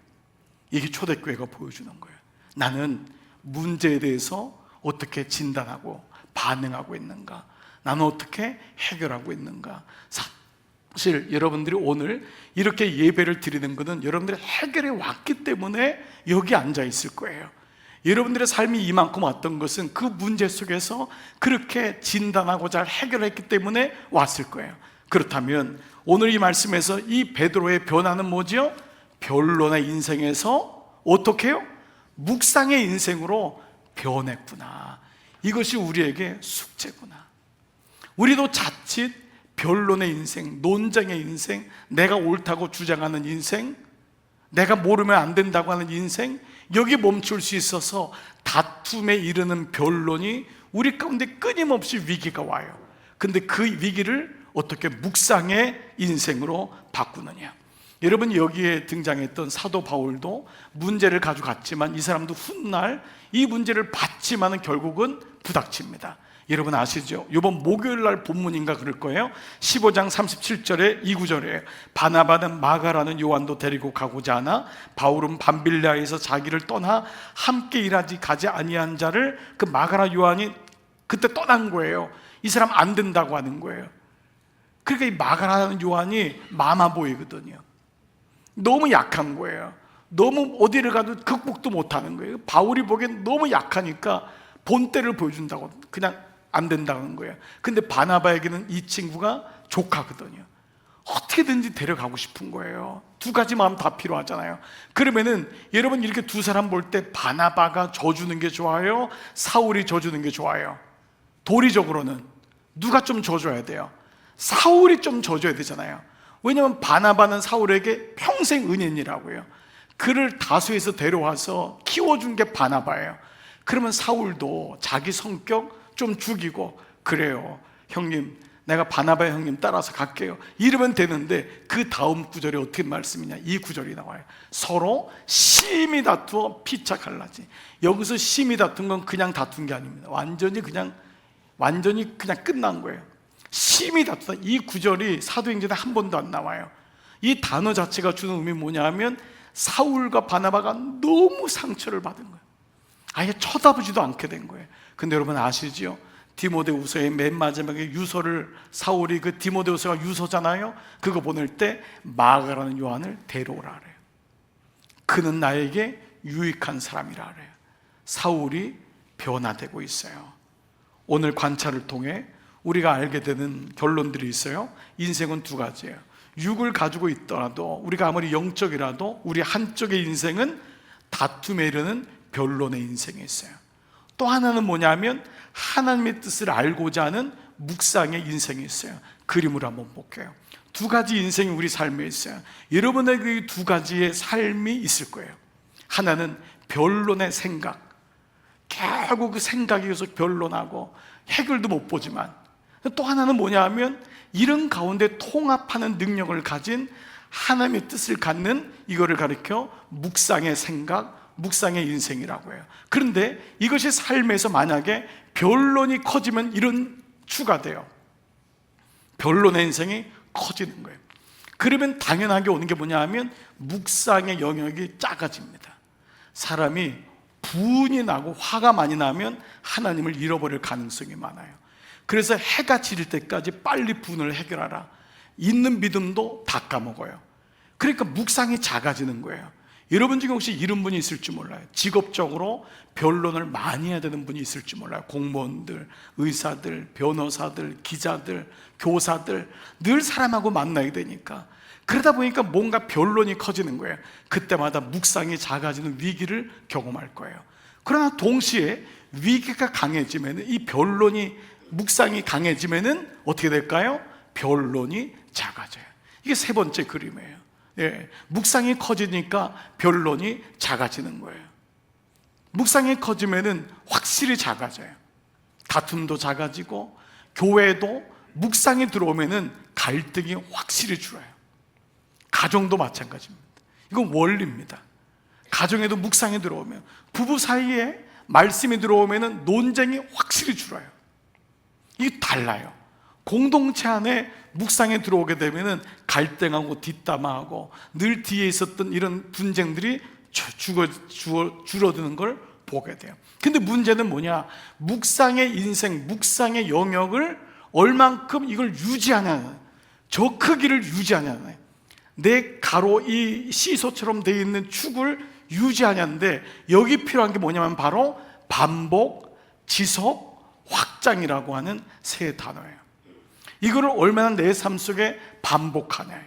이게 초대교회가 보여주는 거예요. 나는 문제에 대해서 어떻게 진단하고 반응하고 있는가, 나는 어떻게 해결하고 있는가. 사실 여러분들이 오늘 이렇게 예배를 드리는 것은 여러분들이 해결해 왔기 때문에 여기 앉아 있을 거예요. 여러분들의 삶이 이만큼 왔던 것은 그 문제 속에서 그렇게 진단하고 잘 해결했기 때문에 왔을 거예요. 그렇다면 오늘 이 말씀에서 이 베드로의 변화는 뭐죠? 변론의 인생에서 어떻게 해요? 묵상의 인생으로 변했구나. 이것이 우리에게 숙제구나. 우리도 자칫 변론의 인생, 논쟁의 인생, 내가 옳다고 주장하는 인생, 내가 모르면 안 된다고 하는 인생, 여기 멈출 수 있어서 다툼에 이르는 변론이 우리 가운데 끊임없이 위기가 와요. 근데 그 위기를 어떻게 묵상의 인생으로 바꾸느냐. 여러분, 여기에 등장했던 사도 바울도 문제를 가져갔지만 이 사람도 훗날 이 문제를 받지만은 결국은 부닥칩니다. 여러분 아시죠? 이번 목요일 날 본문인가 그럴 거예요. 15장 37절에 이 구절이에요. 바나바는 마가라는 요한도 데리고 가고자 하나 바울은 밤빌리아에서 자기를 떠나 함께 일하지 가지 아니한 자를, 그 마가라 요한이 그때 떠난 거예요. 이 사람 안 된다고 하는 거예요. 그러니까 이 마가라는 요한이 마마보이거든요. 너무 약한 거예요. 너무 어디를 가도 극복도 못하는 거예요. 바울이 보기엔 너무 약하니까 본때를 보여준다고 그냥 안 된다는 거예요. 근데 바나바에게는 이 친구가 조카거든요. 어떻게든지 데려가고 싶은 거예요. 두 가지 마음 다 필요하잖아요. 그러면은 여러분, 이렇게 두 사람 볼 때 바나바가 져주는 게 좋아요? 사울이 져주는 게 좋아요? 도리적으로는 누가 좀 져줘야 돼요? 사울이 좀 져줘야 되잖아요. 왜냐하면 바나바는 사울에게 평생 은인이라고요. 그를 다수에서 데려와서 키워준 게 바나바예요. 그러면 사울도 자기 성격 좀 죽이고, 그래요 형님, 내가 바나바 형님 따라서 갈게요, 이러면 되는데 그 다음 구절이 어떻게 말씀이냐, 이 구절이 나와요. 서로 심히 다투어 피차 갈라지. 여기서 심히 다툰 건 그냥 다툰 게 아닙니다. 완전히 그냥 끝난 거예요. 심히 다투다. 이 구절이 사도행전에 한 번도 안 나와요. 이 단어 자체가 주는 의미 뭐냐 하면 사울과 바나바가 너무 상처를 받은 거예요. 아예 쳐다보지도 않게 된 거예요. 근데 여러분 아시죠? 디모데후서의 맨 마지막에 유서를, 사울이 그 디모데후서가 유서잖아요. 그거 보낼 때 마가라는 요한을 데려오라 그래요. 그는 나에게 유익한 사람이라 그래요. 사울이 변화되고 있어요. 오늘 관찰을 통해 우리가 알게 되는 결론들이 있어요. 인생은 두 가지예요. 육을 가지고 있더라도, 우리가 아무리 영적이라도 우리 한쪽의 인생은 다툼에 이르는 변론의 인생이 있어요. 또 하나는 뭐냐면 하나님의 뜻을 알고자 하는 묵상의 인생이 있어요. 그림으로 한번 볼게요. 두 가지 인생이 우리 삶에 있어요. 여러분의 그 두 가지의 삶이 있을 거예요. 하나는 변론의 생각, 결국 그 생각이 계속 변론하고 해결도 못 보지만, 또 하나는 뭐냐 하면 이런 가운데 통합하는 능력을 가진 하나님의 뜻을 갖는, 이거를 가리켜 묵상의 생각, 묵상의 인생이라고 해요. 그런데 이것이 삶에서 만약에 변론이 커지면 이런 추가 돼요. 변론의 인생이 커지는 거예요. 그러면 당연하게 오는 게 뭐냐 하면 묵상의 영역이 작아집니다. 사람이 분이 나고 화가 많이 나면 하나님을 잃어버릴 가능성이 많아요. 그래서 해가 지릴 때까지 빨리 분을 해결하라. 있는 믿음도 다 까먹어요. 그러니까 묵상이 작아지는 거예요. 여러분 중에 혹시 이런 분이 있을지 몰라요. 직업적으로 변론을 많이 해야 되는 분이 있을지 몰라요. 공무원들, 의사들, 변호사들, 기자들, 교사들, 늘 사람하고 만나야 되니까. 그러다 보니까 뭔가 변론이 커지는 거예요. 그때마다 묵상이 작아지는 위기를 경험할 거예요. 그러나 동시에 위기가 강해지면, 이 변론이, 묵상이 강해지면 어떻게 될까요? 변론이 작아져요. 이게 세 번째 그림이에요. 예, 묵상이 커지니까 변론이 작아지는 거예요. 묵상이 커지면은 확실히 작아져요. 다툼도 작아지고, 교회도 묵상이 들어오면은 갈등이 확실히 줄어요. 가정도 마찬가지입니다. 이건 원리입니다. 가정에도 묵상이 들어오면, 부부 사이에 말씀이 들어오면은 논쟁이 확실히 줄어요. 이게 달라요. 공동체 안에 묵상에 들어오게 되면은 갈등하고 뒷담화하고 늘 뒤에 있었던 이런 분쟁들이 줄어드는 걸 보게 돼요. 근데 문제는 뭐냐? 묵상의 인생, 묵상의 영역을 얼만큼 이걸 유지하냐, 저 크기를 유지하냐, 내 가로 이 시소처럼 되어 있는 축을 유지하냐인데, 여기 필요한 게 뭐냐면 바로 반복, 지속, 확장이라고 하는 세 단어예요. 이거를 얼마나 내 삶 속에 반복하냐.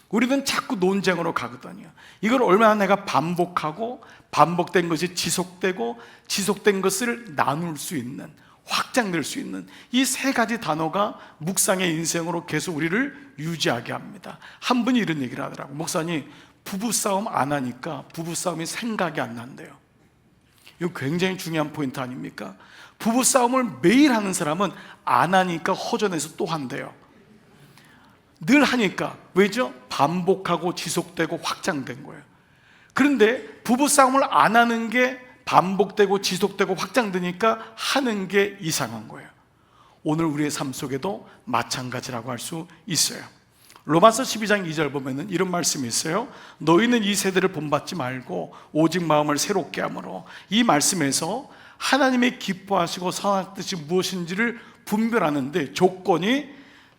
우리는 자꾸 논쟁으로 가거든요. 이걸 얼마나 내가 반복하고, 반복된 것이 지속되고, 지속된 것을 나눌 수 있는, 확장될 수 있는 이 세 가지 단어가 묵상의 인생으로 계속 우리를 유지하게 합니다. 한 분이 이런 얘기를 하더라고요. 목사님, 부부싸움 안 하니까 부부싸움이 생각이 안 난대요. 이거 굉장히 중요한 포인트 아닙니까? 부부싸움을 매일 하는 사람은 안 하니까 허전해서 또 한대요. 늘 하니까. 왜죠? 반복하고 지속되고 확장된 거예요. 그런데 부부싸움을 안 하는 게 반복되고 지속되고 확장되니까 하는 게 이상한 거예요. 오늘 우리의 삶 속에도 마찬가지라고 할 수 있어요. 로마서 12장 2절 보면은 이런 말씀이 있어요. 너희는 이 세대를 본받지 말고 오직 마음을 새롭게 함으로. 이 말씀에서 하나님의 기뻐하시고 선한 뜻이 무엇인지를 분별하는데 조건이,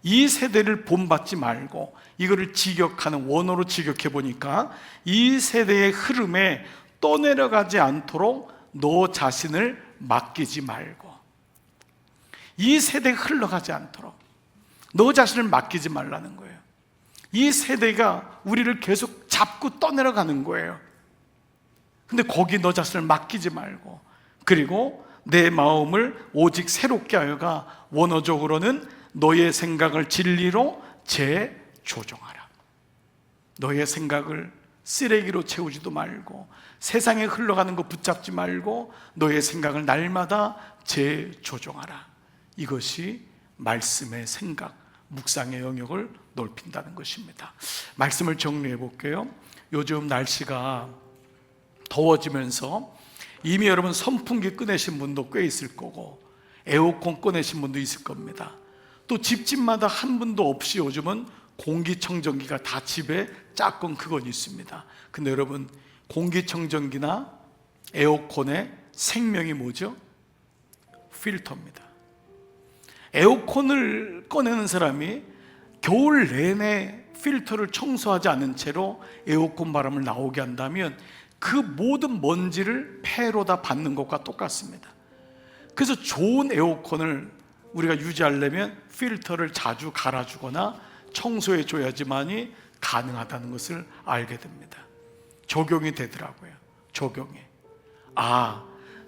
이 세대를 본받지 말고, 이거를 직역하는 원어로 직역해 보니까 이 세대의 흐름에 떠내려가지 않도록 너 자신을 맡기지 말고, 이 세대에 흘러가지 않도록 너 자신을 맡기지 말라는 거예요. 이 세대가 우리를 계속 잡고 떠내려가는 거예요. 근데 거기 너 자신을 맡기지 말고, 그리고 내 마음을 오직 새롭게 하여가, 원어적으로는 너의 생각을 진리로 재조정하라. 너의 생각을 쓰레기로 채우지도 말고, 세상에 흘러가는 거 붙잡지 말고 너의 생각을 날마다 재조정하라. 이것이 말씀의 생각, 묵상의 영역을 넓힌다는 것입니다. 말씀을 정리해 볼게요. 요즘 날씨가 더워지면서 이미 여러분 선풍기 꺼내신 분도 꽤 있을 거고, 에어컨 꺼내신 분도 있을 겁니다. 또 집집마다 한 분도 없이 요즘은 공기청정기가 다 집에 작건 크건 있습니다. 근데 여러분, 공기청정기나 에어컨의 생명이 뭐죠? 필터입니다. 에어컨을 꺼내는 사람이 겨울 내내 필터를 청소하지 않은 채로 에어컨 바람을 나오게 한다면 그 모든 먼지를 폐로다 받는 것과 똑같습니다. 그래서 좋은 에어컨을 우리가 유지하려면 필터를 자주 갈아주거나 청소해 줘야지만이 가능하다는 것을 알게 됩니다. 적용이 되더라고요. 적용이.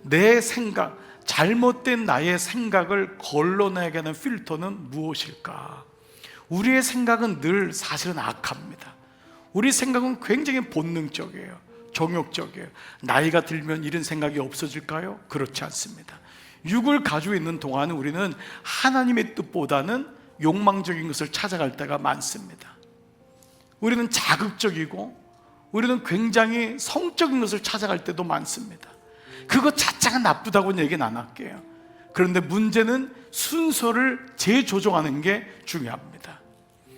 내 생각, 잘못된 나의 생각을 걸러내게 하는 필터는 무엇일까? 우리의 생각은 늘 사실은 악합니다. 우리 생각은 굉장히 본능적이에요. 정욕적이에요. 나이가 들면 이런 생각이 없어질까요? 그렇지 않습니다. 육을 가지고 있는 동안은 우리는 하나님의 뜻보다는 욕망적인 것을 찾아갈 때가 많습니다. 우리는 자극적이고 우리는 굉장히 성적인 것을 찾아갈 때도 많습니다. 그것 자체가 나쁘다고는 얘기는 안 할게요. 그런데 문제는 순서를 재조정하는 게 중요합니다.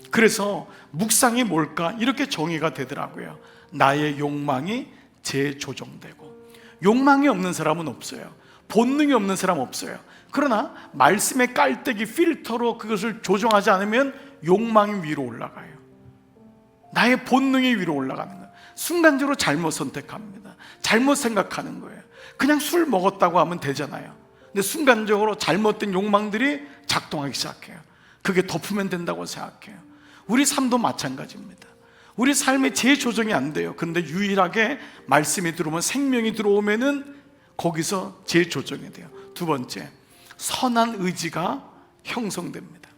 그래서 묵상이 뭘까? 이렇게 정의가 되더라고요. 나의 욕망이 재조정되고. 욕망이 없는 사람은 없어요. 본능이 없는 사람 없어요. 그러나 말씀의 깔때기 필터로 그것을 조정하지 않으면 욕망이 위로 올라가요. 나의 본능이 위로 올라가는 거예요. 순간적으로 잘못 선택합니다. 잘못 생각하는 거예요. 그냥 술 먹었다고 하면 되잖아요. 근데 순간적으로 잘못된 욕망들이 작동하기 시작해요. 그게 덮으면 된다고 생각해요. 우리 삶도 마찬가지입니다. 우리 삶에 재조정이 안 돼요. 근데 유일하게 말씀이 들어오면, 생명이 들어오면은 거기서 재조정이 돼요. 두 번째, 선한 의지가 형성됩니다.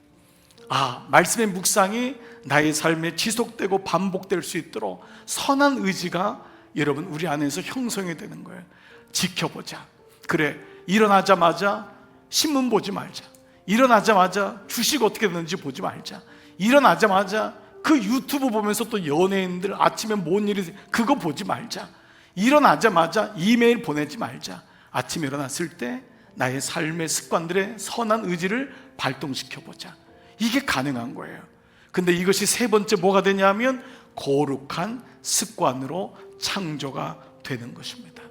말씀의 묵상이 나의 삶에 지속되고 반복될 수 있도록 선한 의지가 여러분 우리 안에서 형성이 되는 거예요. 지켜보자. 그래, 일어나자마자 신문 보지 말자. 일어나자마자 주식 어떻게 되는지 보지 말자. 일어나자마자 그 유튜브 보면서 또 연예인들 아침에 뭔 일이 그거 보지 말자. 일어나자마자 이메일 보내지 말자. 아침에 일어났을 때 나의 삶의 습관들의 선한 의지를 발동시켜보자. 이게 가능한 거예요. 근데 이것이 세 번째 뭐가 되냐면 거룩한 습관으로 창조가 되는 것입니다.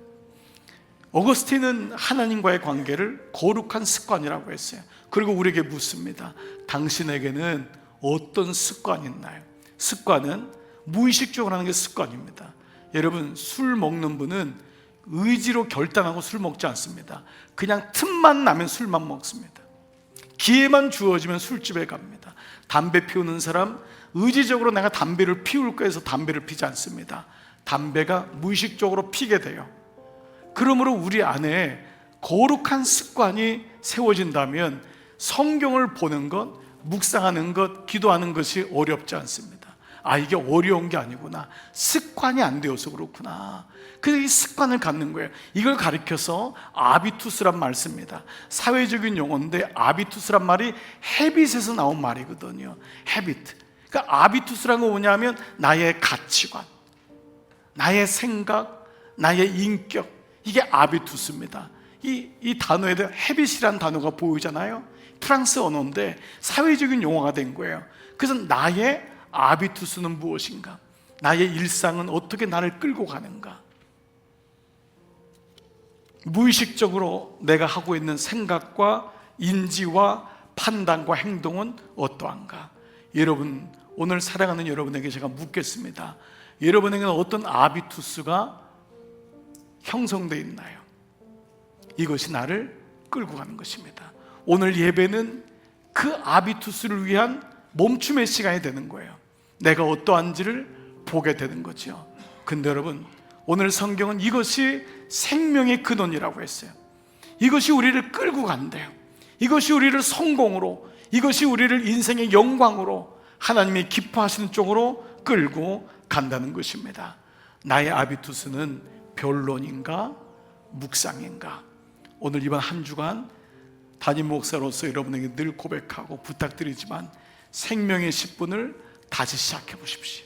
어거스틴은 하나님과의 관계를 거룩한 습관이라고 했어요. 그리고 우리에게 묻습니다. 당신에게는 어떤 습관이 있나요? 습관은 무의식적으로 하는 게 습관입니다. 여러분, 술 먹는 분은 의지로 결단하고 술 먹지 않습니다. 그냥 틈만 나면 술만 먹습니다. 기회만 주어지면 술집에 갑니다. 담배 피우는 사람, 의지적으로 내가 담배를 피울까 해서 담배를 피지 않습니다. 담배가 무의식적으로 피게 돼요. 그러므로 우리 안에 거룩한 습관이 세워진다면 성경을 보는 것, 묵상하는 것, 기도하는 것이 어렵지 않습니다. 이게 어려운 게 아니구나. 습관이 안 되어서 그렇구나. 그래서 이 습관을 갖는 거예요. 이걸 가리켜서 아비투스란 말 씁니다. 사회적인 용어인데 아비투스란 말이 헤빗에서 나온 말이거든요. 헤빗. 그러니까 아비투스란 건 뭐냐면 나의 가치관, 나의 생각, 나의 인격, 이게 아비투스입니다. 이 단어에도 헤빗이란 단어가 보이잖아요. 프랑스 언어인데 사회적인 용어가 된 거예요. 그래서 나의 아비투스는 무엇인가? 나의 일상은 어떻게 나를 끌고 가는가? 무의식적으로 내가 하고 있는 생각과 인지와 판단과 행동은 어떠한가? 여러분, 오늘 사랑하는 여러분에게 제가 묻겠습니다. 여러분에게는 어떤 아비투스가 형성되어 있나요? 이것이 나를 끌고 가는 것입니다. 오늘 예배는 그 아비투스를 위한 멈춤의 시간이 되는 거예요. 내가 어떠한지를 보게 되는 거죠. 근데 여러분, 오늘 성경은 이것이 생명의 근원이라고 했어요. 이것이 우리를 끌고 간대요. 이것이 우리를 성공으로, 이것이 우리를 인생의 영광으로, 하나님이 기뻐하시는 쪽으로 끌고 간다는 것입니다. 나의 아비투스는 변론인가 묵상인가? 오늘 이번 한 주간 담임 목사로서 여러분에게 늘 고백하고 부탁드리지만 생명의 10분을 다시 시작해 보십시오.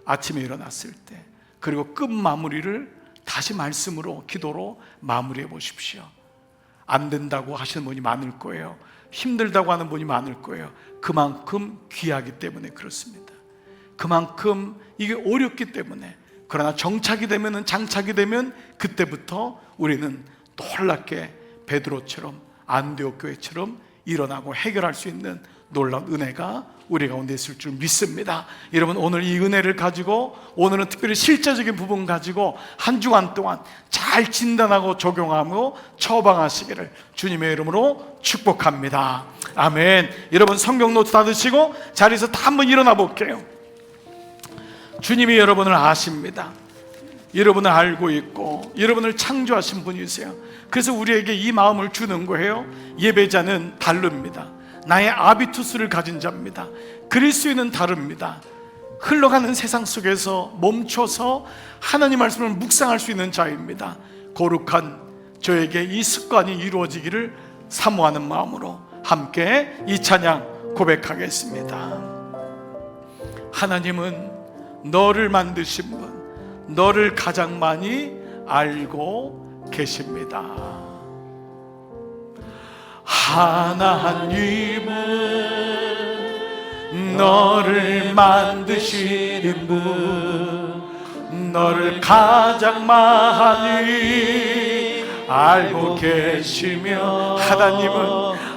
아침에 일어났을 때, 그리고 끝 마무리를 다시 말씀으로, 기도로 마무리해 보십시오. 안 된다고 하시는 분이 많을 거예요. 힘들다고 하는 분이 많을 거예요. 그만큼 귀하기 때문에 그렇습니다. 그만큼 이게 어렵기 때문에. 그러나 정착이 되면, 장착이 되면 그때부터 우리는 놀랍게 베드로처럼, 안디옥 교회처럼 일어나고 해결할 수 있는 놀라운 은혜가 우리 가운데 있을 줄 믿습니다. 여러분, 오늘 이 은혜를 가지고, 오늘은 특별히 실제적인 부분 가지고 한 주간 동안 잘 진단하고 적용하고 처방하시기를 주님의 이름으로 축복합니다. 아멘. 여러분, 성경 노트 다 드시고 자리에서 다 한번 일어나 볼게요. 주님이 여러분을 아십니다. 여러분을 알고 있고 여러분을 창조하신 분이세요. 그래서 우리에게 이 마음을 주는 거예요. 예배자는 다릅니다. 나의 아비투스를 가진 자입니다. 그리스도인은 다릅니다. 흘러가는 세상 속에서 멈춰서 하나님 말씀을 묵상할 수 있는 자입니다. 거룩한 저에게 이 습관이 이루어지기를 사모하는 마음으로 함께 이 찬양 고백하겠습니다. 하나님은 너를 만드신 분, 너를 가장 많이 알고 계십니다. 하나님은 너를 만드시는 분, 너를 가장 많이 알고 계시며,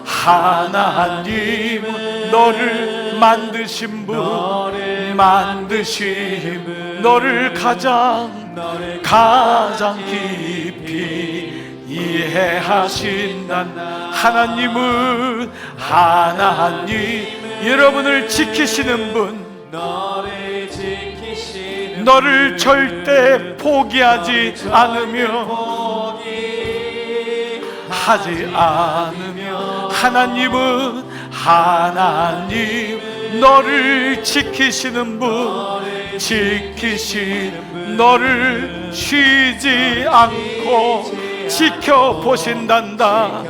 하나님은 너를 만드신 분, 너를 가장 깊이 이해하신다. 하나님 여러분을 지키시는 분, 너를 절대 포기하지 않으며 하나님 너를 지키시는 분, 너를 쉬지 않고 지켜보신단다.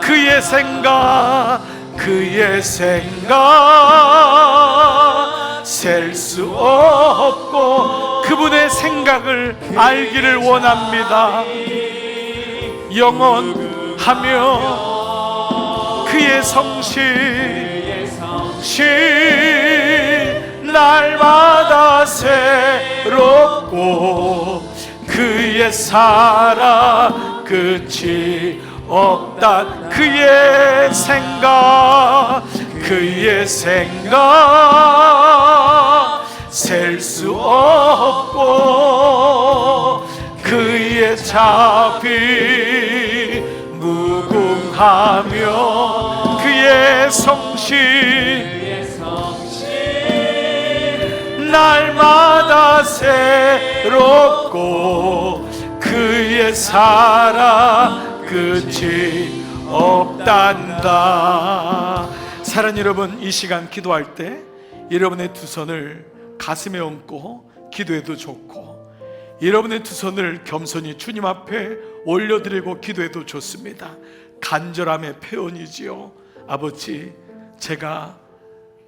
그의 생각 셀 수 없고 그분의 생각을 알기를 원합니다. 영원하며 그의 성실 날마다 새롭고 그의 사랑 끝이 없다. 그의 생각 셀 수 없고 그의 자비 무궁하며 그의 성실 날마다 새롭고 그의 사랑 끝이 없단다. 사랑하는 여러분, 이 시간 기도할 때 여러분의 두 손을 가슴에 얹고 기도해도 좋고, 여러분의 두 손을 겸손히 주님 앞에 올려드리고 기도해도 좋습니다. 간절함의 표현이지요. 아버지, 제가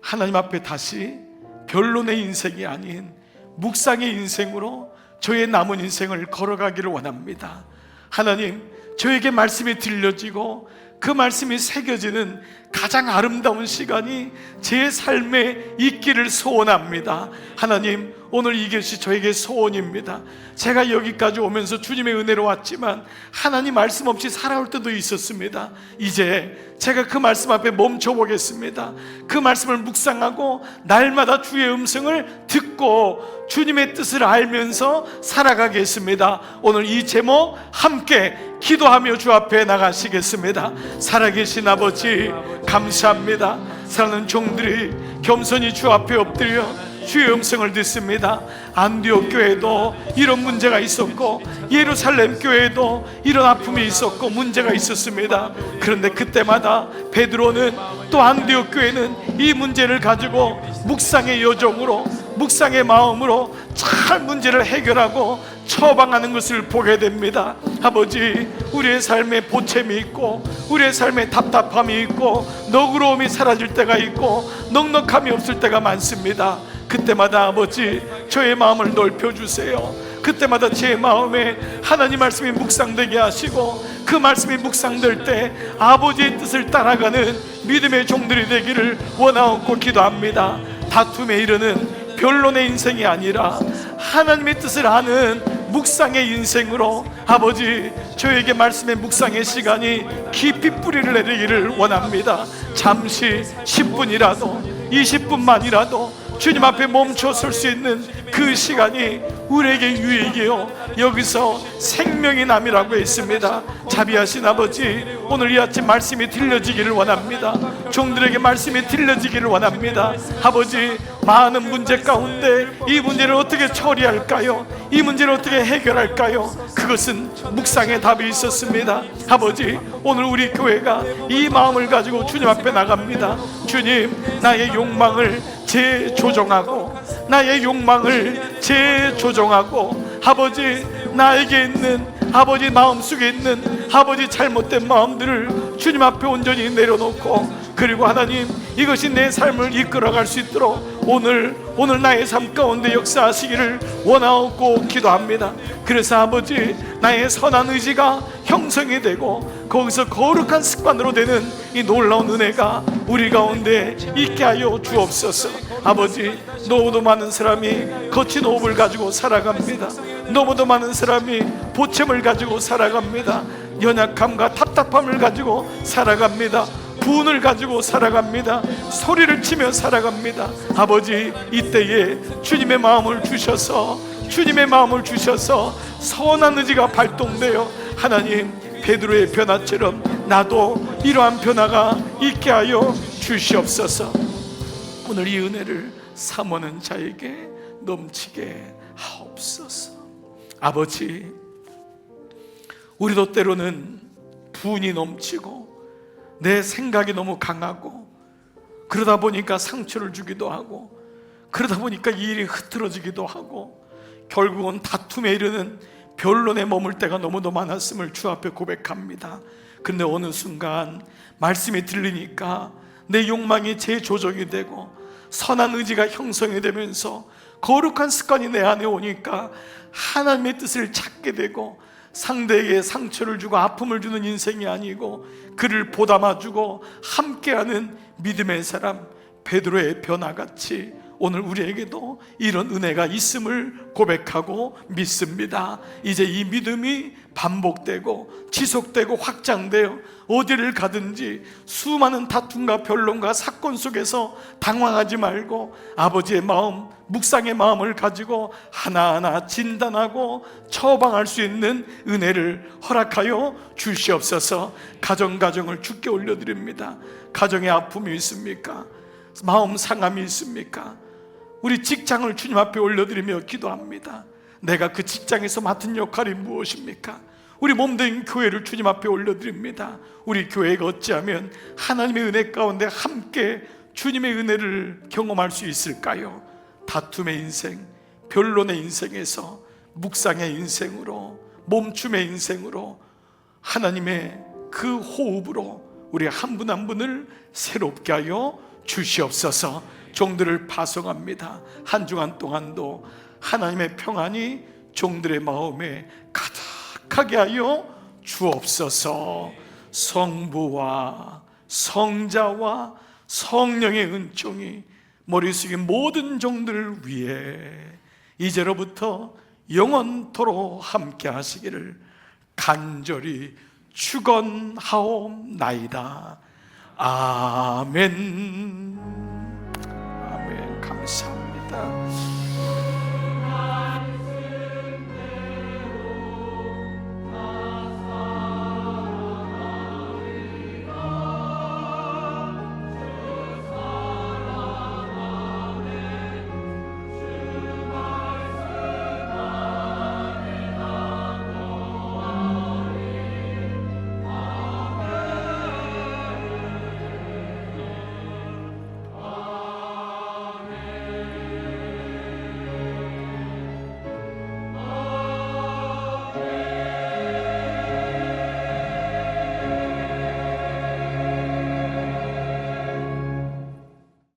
하나님 앞에 다시 변론의 인생이 아닌 묵상의 인생으로 저의 남은 인생을 걸어가기를 원합니다. 하나님, 저에게 말씀이 들려지고 그 말씀이 새겨지는 가장 아름다운 시간이 제 삶에 있기를 소원합니다. 하나님, 오늘 이것이 저에게 소원입니다. 제가 여기까지 오면서 주님의 은혜로 왔지만 하나님 말씀 없이 살아올 때도 있었습니다. 이제 제가 그 말씀 앞에 멈춰보겠습니다. 그 말씀을 묵상하고 날마다 주의 음성을 듣고 주님의 뜻을 알면서 살아가겠습니다. 오늘 이 제목 함께 기도하며 주 앞에 나가시겠습니다. 살아계신 아버지, 감사합니다. 사랑하는 종들이 겸손히 주 앞에 엎드려 주의 음성을 듣습니다. 안디옥 교회도 이런 문제가 있었고 예루살렘 교회도 이런 아픔이 있었고 문제가 있었습니다. 그런데 그때마다 베드로는 또 안디옥 교회는 이 문제를 가지고 묵상의 여정으로, 묵상의 마음으로 잘 문제를 해결하고 처방하는 것을 보게 됩니다. 아버지, 우리의 삶에 보채미 있고 우리의 삶에 답답함이 있고 너그러움이 사라질 때가 있고 넉넉함이 없을 때가 많습니다. 그때마다 아버지, 저의 마음을 넓혀주세요. 그때마다 제 마음에 하나님 말씀이 묵상되게 하시고, 그 말씀이 묵상될 때 아버지의 뜻을 따라가는 믿음의 종들이 되기를 원하옵고 기도합니다. 다툼에 이르는 변론의 인생이 아니라 하나님의 뜻을 아는 묵상의 인생으로 아버지, 저에게 말씀의 묵상의 시간이 깊이 뿌리를 내리기를 원합니다. 잠시 10분이라도 20분만이라도 주님 앞에 멈춰 설 수 있는 그 시간이 우리에게 유익이요, 여기서 생명의 남이라고 했습니다. 자비하신 아버지, 오늘 이 아침 말씀이 들려지기를 원합니다. 종들에게 말씀이 들려지기를 원합니다. 아버지, 많은 문제 가운데 이 문제를 어떻게 처리할까요? 이 문제를 어떻게 해결할까요? 그것은 묵상의 답이 있었습니다. 아버지, 오늘 우리 교회가 이 마음을 가지고 주님 앞에 나갑니다. 주님, 나의 욕망을 재조정하고, 나의 욕망을 재조정하고, 아버지, 나에게 있는, 아버지 마음속에 있는 아버지 잘못된 마음들을 주님 앞에 온전히 내려놓고, 그리고 하나님, 이것이 내 삶을 이끌어갈 수 있도록 오늘 나의 삶 가운데 역사하시기를 원하옵고 기도합니다. 그래서 아버지, 나의 선한 의지가 형성이 되고 거기서 거룩한 습관으로 되는 이 놀라운 은혜가 우리 가운데 있게 하여 주옵소서. 아버지, 너무도 많은 사람이 거친 호흡을 가지고 살아갑니다. 너무도 많은 사람이 보채을 가지고 살아갑니다. 연약함과 답답함을 가지고 살아갑니다. 분을 가지고 살아갑니다. 소리를 치며 살아갑니다. 아버지, 이때에 주님의 마음을 주셔서, 주님의 마음을 주셔서 선한 의지가 발동되어 하나님, 베드로의 변화처럼 나도 이러한 변화가 있게 하여 주시옵소서. 오늘 이 은혜를 삼원은 자에게 넘치게 하옵소서. 아버지, 우리도 때로는 분이 넘치고 내 생각이 너무 강하고, 그러다 보니까 상처를 주기도 하고, 그러다 보니까 이 일이 흐트러지기도 하고, 결국은 다툼에 이르는 변론에 머물 때가 너무도 많았음을 주 앞에 고백합니다. 그런데 어느 순간 말씀이 들리니까 내 욕망이 재조정이 되고 선한 의지가 형성이 되면서 거룩한 습관이 내 안에 오니까 하나님의 뜻을 찾게 되고, 상대에게 상처를 주고 아픔을 주는 인생이 아니고 그를 보담아주고 함께하는 믿음의 사람, 베드로의 변화같이 오늘 우리에게도 이런 은혜가 있음을 고백하고 믿습니다. 이제 이 믿음이 반복되고 지속되고 확장되어 어디를 가든지 수많은 다툼과 변론과 사건 속에서 당황하지 말고 아버지의 마음, 묵상의 마음을 가지고 하나하나 진단하고 처방할 수 있는 은혜를 허락하여 주시옵소서. 가정을 주께 올려드립니다. 가정에 아픔이 있습니까? 마음 상함이 있습니까? 우리 직장을 주님 앞에 올려드리며 기도합니다. 내가 그 직장에서 맡은 역할이 무엇입니까? 우리 몸된 교회를 주님 앞에 올려드립니다. 우리 교회가 어찌하면 하나님의 은혜 가운데 함께 주님의 은혜를 경험할 수 있을까요? 다툼의 인생, 변론의 인생에서 묵상의 인생으로, 멈춤의 인생으로 하나님의 그 호흡으로 우리 한 분 한 분을 새롭게 하여 주시옵소서. 종들을 파송합니다. 한 주간 동안도 하나님의 평안이 종들의 마음에 가득하게 하여 주옵소서. 성부와 성자와 성령의 은총이 머리 숙인 모든 종들을 위해 이제로부터 영원토록 함께 하시기를 간절히 축원하옵나이다. 아멘. 아멘. 감사합니다.